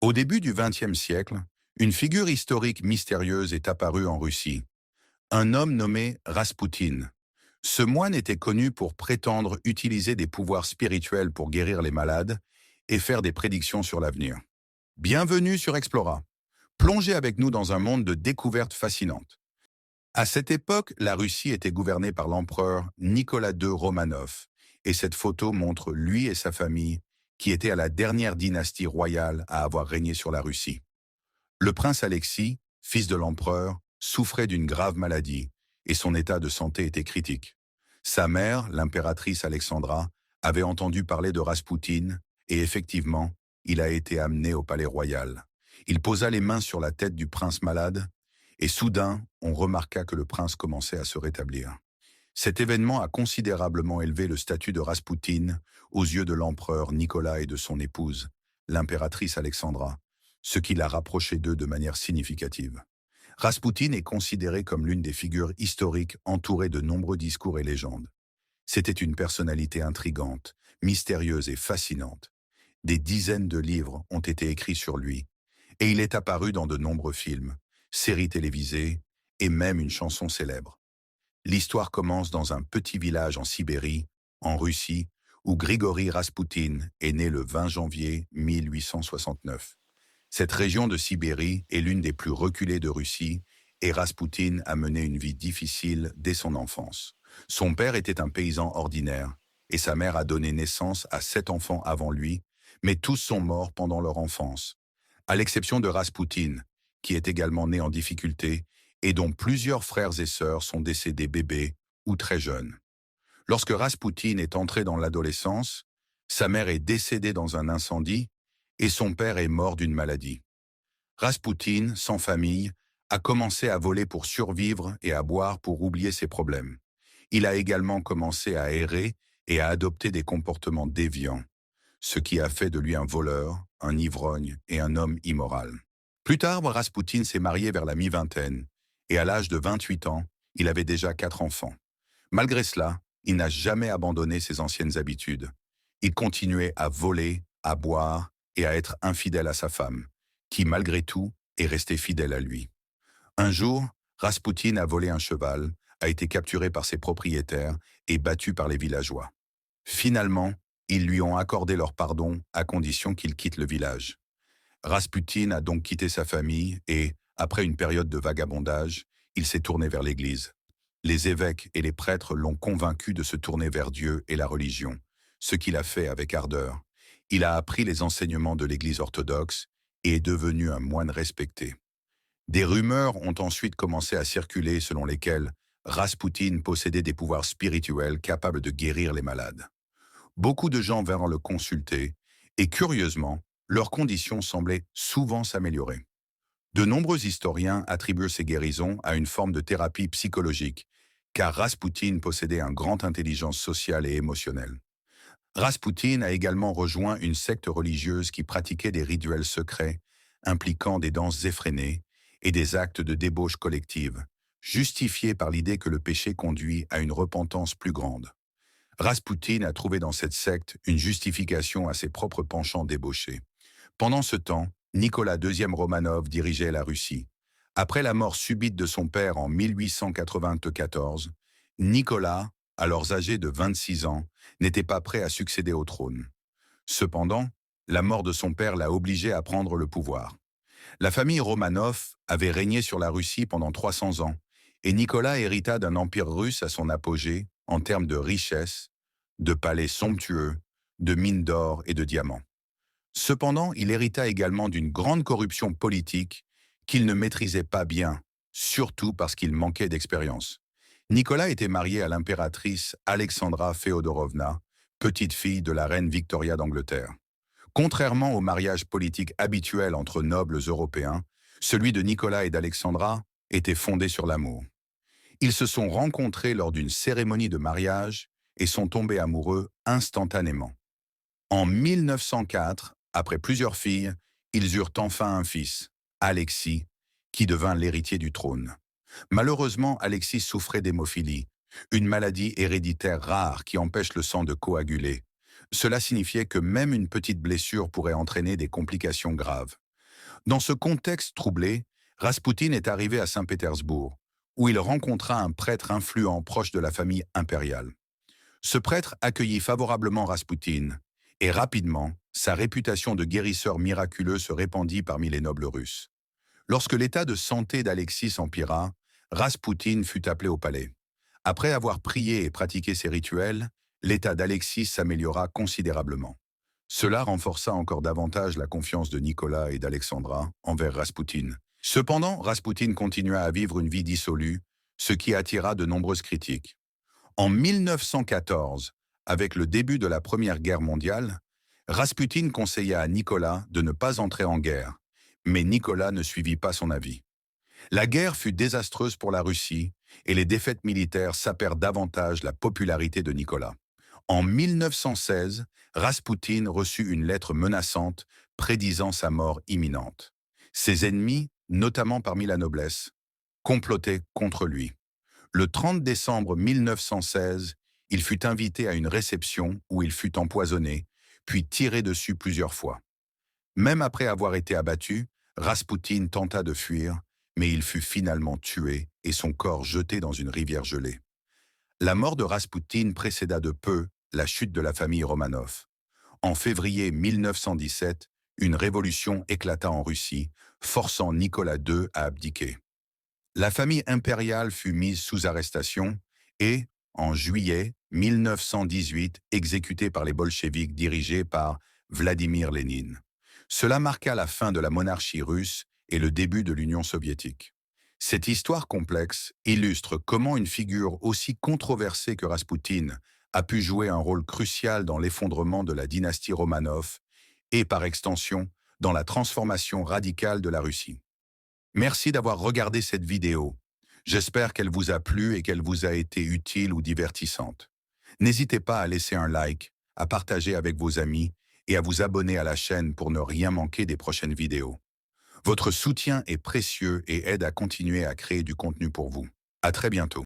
Au début du XXe siècle, une figure historique mystérieuse est apparue en Russie, un homme nommé Raspoutine. Ce moine était connu pour prétendre utiliser des pouvoirs spirituels pour guérir les malades et faire des prédictions sur l'avenir. Bienvenue sur Explora. Plongez avec nous dans un monde de découvertes fascinantes. À cette époque, la Russie était gouvernée par l'empereur Nicolas II Romanov, et cette photo montre lui et sa famille qui étaient à la dernière dynastie royale à avoir régné sur la Russie. Le prince Alexis, fils de l'empereur, souffrait d'une grave maladie et son état de santé était critique. Sa mère, l'impératrice Alexandra, avait entendu parler de Raspoutine et effectivement, il a été amené au palais royal. Il posa les mains sur la tête du prince malade et soudain, on remarqua que le prince commençait à se rétablir. Cet événement a considérablement élevé le statut de Raspoutine aux yeux de l'empereur Nicolas et de son épouse, l'impératrice Alexandra, ce qui l'a rapproché d'eux de manière significative. Raspoutine est considéré comme l'une des figures historiques entourées de nombreux discours et légendes. C'était une personnalité intrigante, mystérieuse et fascinante. Des dizaines de livres ont été écrits sur lui, et il est apparu dans de nombreux films, séries télévisées et même une chanson célèbre. L'histoire commence dans un petit village en Sibérie, en Russie, où Grigori Raspoutine est né le 20 janvier 1869. Cette région de Sibérie est l'une des plus reculées de Russie et Raspoutine a mené une vie difficile dès son enfance. Son père était un paysan ordinaire et sa mère a donné naissance à 7 enfants avant lui, mais tous sont morts pendant leur enfance, à l'exception de Raspoutine, qui est également né en difficulté et dont plusieurs frères et sœurs sont décédés bébés ou très jeunes. Lorsque Raspoutine est entré dans l'adolescence, sa mère est décédée dans un incendie et son père est mort d'une maladie. Raspoutine, sans famille, a commencé à voler pour survivre et à boire pour oublier ses problèmes. Il a également commencé à errer et à adopter des comportements déviants, ce qui a fait de lui un voleur, un ivrogne et un homme immoral. Plus tard, Raspoutine s'est marié vers la mi-vingtaine et à l'âge de 28 ans, il avait déjà 4 enfants. Malgré cela, il n'a jamais abandonné ses anciennes habitudes. Il continuait à voler, à boire et à être infidèle à sa femme, qui malgré tout est restée fidèle à lui. Un jour, Raspoutine a volé un cheval, a été capturé par ses propriétaires et battu par les villageois. Finalement, ils lui ont accordé leur pardon à condition qu'il quitte le village. Raspoutine a donc quitté sa famille et, après une période de vagabondage, il s'est tourné vers l'Église. Les évêques et les prêtres l'ont convaincu de se tourner vers Dieu et la religion, ce qu'il a fait avec ardeur. Il a appris les enseignements de l'Église orthodoxe et est devenu un moine respecté. Des rumeurs ont ensuite commencé à circuler selon lesquelles Raspoutine possédait des pouvoirs spirituels capables de guérir les malades. Beaucoup de gens vinrent le consulter et curieusement, leurs conditions semblaient souvent s'améliorer. De nombreux historiens attribuent ces guérisons à une forme de thérapie psychologique, car Raspoutine possédait une grande intelligence sociale et émotionnelle. Raspoutine a également rejoint une secte religieuse qui pratiquait des rituels secrets, impliquant des danses effrénées et des actes de débauche collective, justifiés par l'idée que le péché conduit à une repentance plus grande. Raspoutine a trouvé dans cette secte une justification à ses propres penchants débauchés. Pendant ce temps, Nicolas II Romanov dirigeait la Russie. Après la mort subite de son père en 1894, Nicolas, alors âgé de 26 ans, n'était pas prêt à succéder au trône. Cependant, la mort de son père l'a obligé à prendre le pouvoir. La famille Romanov avait régné sur la Russie pendant 300 ans, et Nicolas hérita d'un empire russe à son apogée en termes de richesse, de palais somptueux, de mines d'or et de diamants. Cependant, il hérita également d'une grande corruption politique qu'il ne maîtrisait pas bien, surtout parce qu'il manquait d'expérience. Nicolas était marié à l'impératrice Alexandra Féodorovna, petite fille de la reine Victoria d'Angleterre. Contrairement au mariage politique habituel entre nobles européens, celui de Nicolas et d'Alexandra était fondé sur l'amour. Ils se sont rencontrés lors d'une cérémonie de mariage et sont tombés amoureux instantanément. En 1904, après plusieurs filles, ils eurent enfin un fils, Alexis, qui devint l'héritier du trône. Malheureusement, Alexis souffrait d'hémophilie, une maladie héréditaire rare qui empêche le sang de coaguler. Cela signifiait que même une petite blessure pourrait entraîner des complications graves. Dans ce contexte troublé, Raspoutine est arrivé à Saint-Pétersbourg, où il rencontra un prêtre influent proche de la famille impériale. Ce prêtre accueillit favorablement Raspoutine, et rapidement, sa réputation de guérisseur miraculeux se répandit parmi les nobles russes. Lorsque l'état de santé d'Alexis empira, Raspoutine fut appelé au palais. Après avoir prié et pratiqué ses rituels, l'état d'Alexis s'améliora considérablement. Cela renforça encore davantage la confiance de Nicolas et d'Alexandra envers Raspoutine. Cependant, Raspoutine continua à vivre une vie dissolue, ce qui attira de nombreuses critiques. En 1914, avec le début de la Première Guerre mondiale, Raspoutine conseilla à Nicolas de ne pas entrer en guerre, mais Nicolas ne suivit pas son avis. La guerre fut désastreuse pour la Russie et les défaites militaires sapèrent davantage la popularité de Nicolas. En 1916, Raspoutine reçut une lettre menaçante prédisant sa mort imminente. Ses ennemis, notamment parmi la noblesse, complotaient contre lui. Le 30 décembre 1916, il fut invité à une réception où il fut empoisonné, puis tiré dessus plusieurs fois. Même après avoir été abattu, Raspoutine tenta de fuir, mais il fut finalement tué et son corps jeté dans une rivière gelée. La mort de Raspoutine précéda de peu la chute de la famille Romanov. En février 1917, une révolution éclata en Russie, forçant Nicolas II à abdiquer. La famille impériale fut mise sous arrestation et, en juillet 1918, exécutée par les bolcheviks dirigés par Vladimir Lénine. Cela marqua la fin de la monarchie russe et le début de l'Union soviétique. Cette histoire complexe illustre comment une figure aussi controversée que Raspoutine a pu jouer un rôle crucial dans l'effondrement de la dynastie Romanov et, par extension, dans la transformation radicale de la Russie. Merci d'avoir regardé cette vidéo. J'espère qu'elle vous a plu et qu'elle vous a été utile ou divertissante. N'hésitez pas à laisser un like, à partager avec vos amis et à vous abonner à la chaîne pour ne rien manquer des prochaines vidéos. Votre soutien est précieux et aide à continuer à créer du contenu pour vous. À très bientôt.